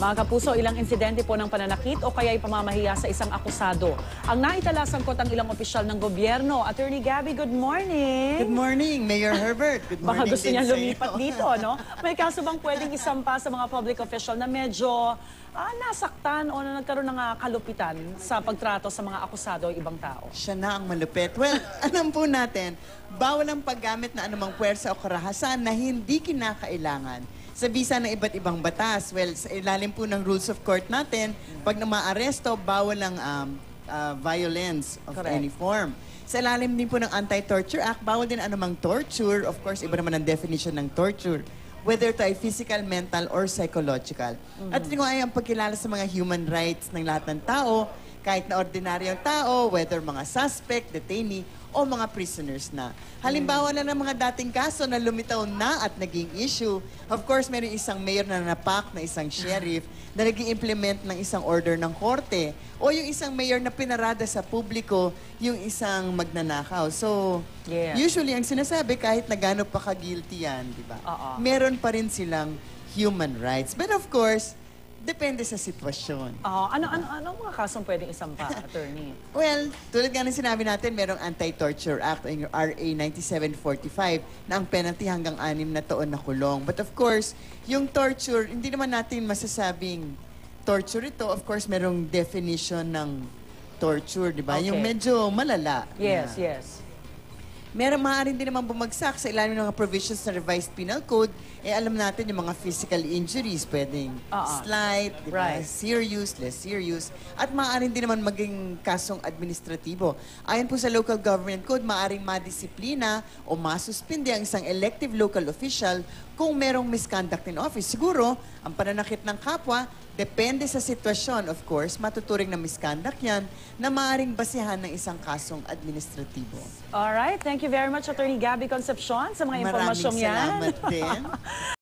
Mga kapuso, ilang insidente po ng pananakit o kaya'y pamamahiya sa isang akusado. Ang naitalasangkot ang ilang opisyal ng gobyerno. Attorney Gabby, good morning. Good morning, Mayor Herbert. Good morning. Baka gusto din niya sa'yo. lumipat dito, no? May kaso bang pwedeng isampa sa mga public official na medyo nasaktan o na nagkaroon ng kalupitan sa pagtrato sa mga akusado o ibang tao? Siya na ang malupit. Well, alam po natin, bawal ang paggamit na anumang puwersa o karahasan na hindi kinakailangan sa bisa ng iba't ibang batas. Well, sa ilalim po ng rules of court natin, pag na maaresto, bawal ang violence of Correct. any form. Sa ilalim din po ng Anti-Torture Act, bawal din anumang torture. Of course, iba naman ang definition ng torture, whether ito ay physical, mental, or psychological. At ito ay ang pagkilala sa mga human rights ng lahat ng tao, kahit na ordinaryong tao, whether mga suspect, detainee, o mga prisoners na. Halimbawa na ng mga dating kaso na lumitaw na at naging issue. Of course, meron isang mayor na napak na isang sheriff na nag-i-implement ng isang order ng korte. O yung isang mayor na pinarada sa publiko yung isang magnanakaw. So, Yeah. usually, ang sinasabi, kahit na gano'n pa ka-guilty yan, di ba? Meron pa rin silang human rights. But of course, depende sa sitwasyon. Ano mga kasong pwedeng isampa, attorney? Well, tulad nga ng sinabi natin, merong Anti-Torture Act, yung RA 9745, na ang penalty hanggang 6 na taon na kulong. But of course, yung torture, hindi naman natin masasabing torture ito. Of course, merong definition ng torture, di ba? Okay. Yung medyo malala. Yes, na. yes. Meron maaaring din naman bumagsak sa ilalim ng mga provisions ng Revised Penal Code. Alam natin yung mga physical injuries, pwedeng slight, Right. serious, less serious, at maaaring din naman maging kasong administratibo. Ayon po sa Local Government Code, maaaring madisiplina o masuspindi ang isang elective local official kung merong misconduct in office. Siguro, ang pananakit ng kapwa, depende sa sitwasyon, of course, matuturing na misconduct yan na maaaring basihan ng isang kasong administratibo. Alright, thank you very much, Attorney Gabby Concepcion, sa mga impormasyong yan. Maraming salamat din.